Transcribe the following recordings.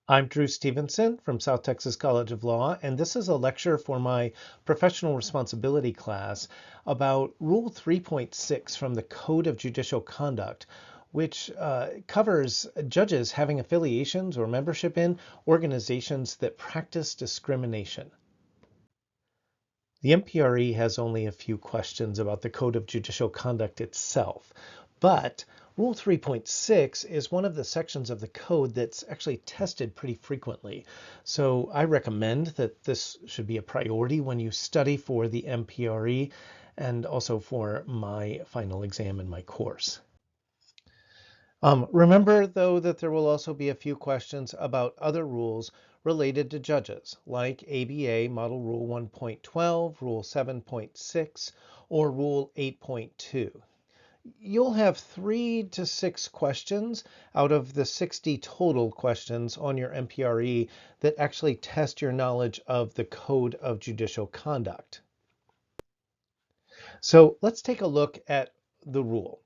I'm Drew Stevenson from South Texas College of Law, and this is a lecture for my professional responsibility class about Rule 3.6 from the Code of Judicial Conduct, which covers judges having affiliations or membership in organizations that practice discrimination. The MPRE has only a few questions about the Code of Judicial Conduct itself, but Rule 3.6 is one of the sections of the code that's actually tested pretty frequently. So I recommend that this should be a priority when you study for the MPRE and also for my final exam in my course. Remember, though, that there will also be a few questions about other rules related to judges, like ABA Model Rule 1.12, Rule 7.6, or Rule 8.2. You'll have 3 to 6 questions out of the 60 total questions on your MPRE that actually test your knowledge of the Code of Judicial Conduct. So let's take a look at the rule.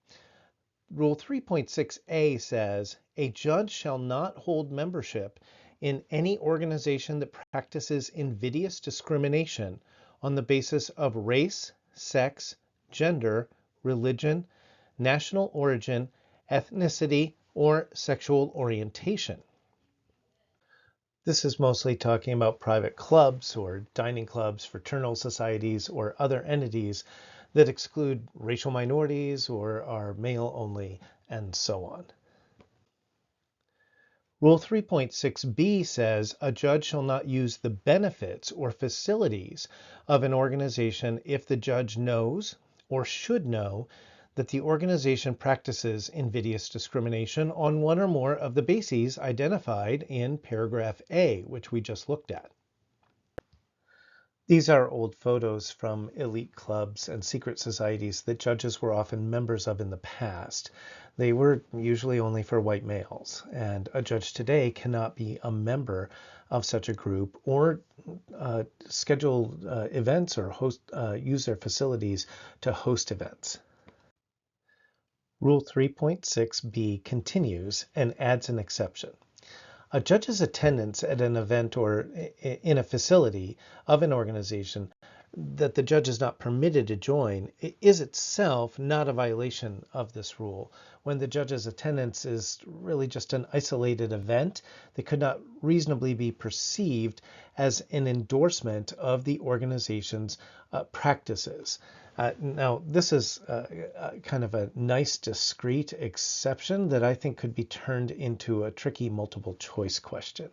Rule 3.6a says, a judge shall not hold membership in any organization that practices invidious discrimination on the basis of race, sex, gender, religion, national origin, ethnicity, or sexual orientation. This is mostly talking about private clubs or dining clubs, fraternal societies, or other entities that exclude racial minorities or are male only, and so on. Rule 3.6b says a judge shall not use the benefits or facilities of an organization if the judge knows or should know that the organization practices invidious discrimination on one or more of the bases identified in paragraph A, which we just looked at. These are old photos from elite clubs and secret societies that judges were often members of in the past. They were usually only for white males, and a judge today cannot be a member of such a group or schedule events or use their facilities to host events. Rule 3.6b continues and adds an exception. A judge's attendance at an event or in a facility of an organization that the judge is not permitted to join is itself not a violation of this rule, when the judge's attendance is really just an isolated event that could not reasonably be perceived as an endorsement of the organization's practices. Now, this is kind of a nice, discrete exception that I think could be turned into a tricky multiple choice question.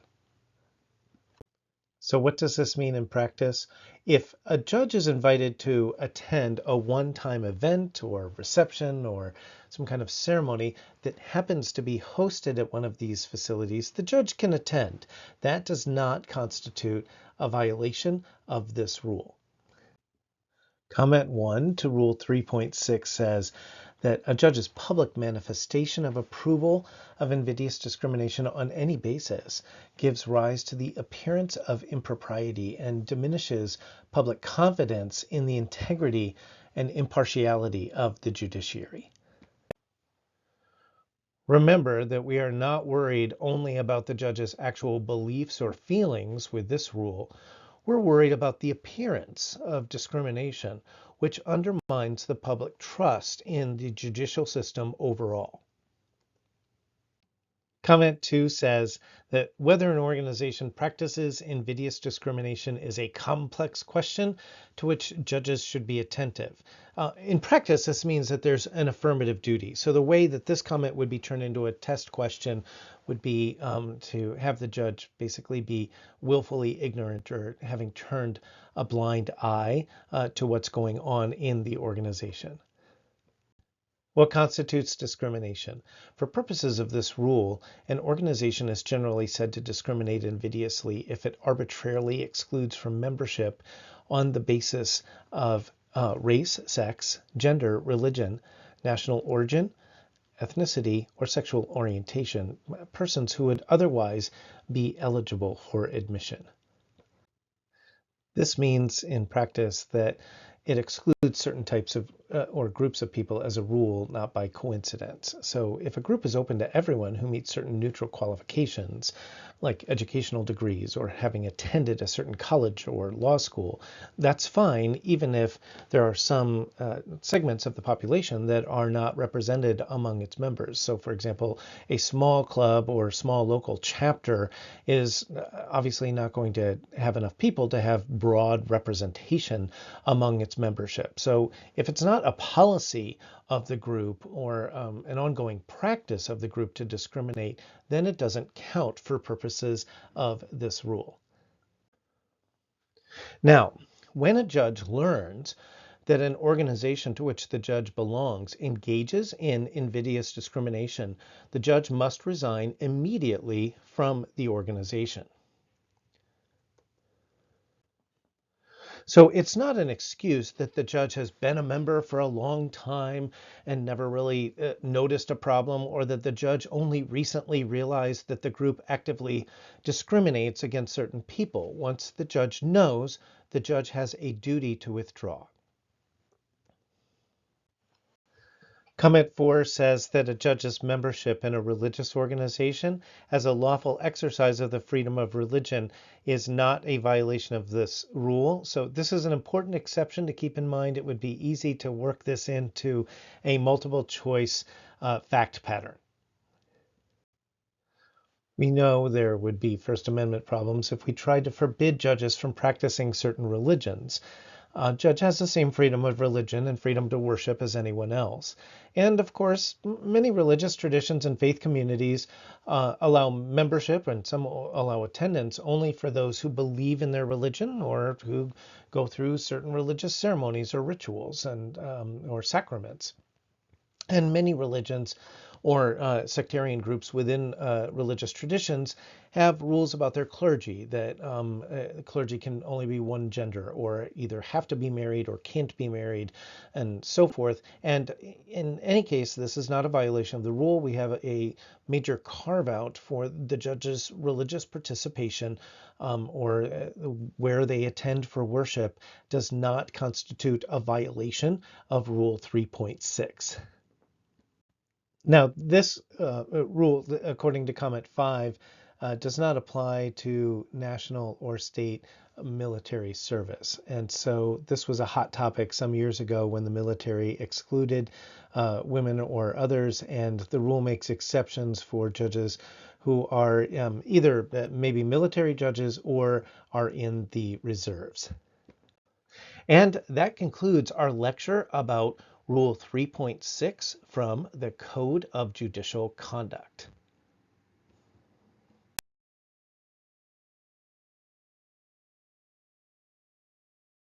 So what does this mean in practice? If a judge is invited to attend a one-time event or reception or some kind of ceremony that happens to be hosted at one of these facilities, the judge can attend. That does not constitute a violation of this rule. Comment 1 to Rule 3.6 says that a judge's public manifestation of approval of invidious discrimination on any basis gives rise to the appearance of impropriety and diminishes public confidence in the integrity and impartiality of the judiciary. Remember that we are not worried only about the judge's actual beliefs or feelings with this rule. We're worried about the appearance of discrimination, which undermines the public trust in the judicial system overall. Comment 2 says that whether an organization practices invidious discrimination is a complex question to which judges should be attentive. In practice, this means that there's an affirmative duty. So the way that this comment would be turned into a test question would be to have the judge basically be willfully ignorant or having turned a blind eye to what's going on in the organization. What constitutes discrimination? For purposes of this rule, an organization is generally said to discriminate invidiously if it arbitrarily excludes from membership on the basis of race, sex, gender, religion, national origin, ethnicity, or sexual orientation, persons who would otherwise be eligible for admission. This means in practice that it excludes certain types of or groups of people as a rule, not by coincidence. So if a group is open to everyone who meets certain neutral qualifications, like educational degrees or having attended a certain college or law school, that's fine, even if there are some segments of the population that are not represented among its members. So for example, a small club or small local chapter is obviously not going to have enough people to have broad representation among its membership. So if it's not a policy of the group or an ongoing practice of the group to discriminate, then it doesn't count for purposes of this rule. Now, when a judge learns that an organization to which the judge belongs engages in invidious discrimination, the judge must resign immediately from the organization. So it's not an excuse that the judge has been a member for a long time and never really noticed a problem, or that the judge only recently realized that the group actively discriminates against certain people. Once the judge knows, the judge has a duty to withdraw. Comment 4 says that a judge's membership in a religious organization as a lawful exercise of the freedom of religion is not a violation of this rule. So this is an important exception to keep in mind. It would be easy to work this into a multiple choice fact pattern. We know there would be First Amendment problems if we tried to forbid judges from practicing certain religions. A judge has the same freedom of religion and freedom to worship as anyone else. And of course, many religious traditions and faith communities allow membership, and some allow attendance only for those who believe in their religion or who go through certain religious ceremonies or rituals and or sacraments. And many religions or sectarian groups within religious traditions have rules about their clergy, that clergy can only be one gender or either have to be married or can't be married and so forth. And in any case, this is not a violation of the rule. We have a major carve out for the judge's religious participation or where they attend for worship does not constitute a violation of Rule 3.6. Now, this rule, according to comment 5, does not apply to national or state military service. And so this was a hot topic some years ago when the military excluded women or others, and the rule makes exceptions for judges who are either maybe military judges or are in the reserves. And that concludes our lecture about Rule 3.6 from the Code of Judicial Conduct.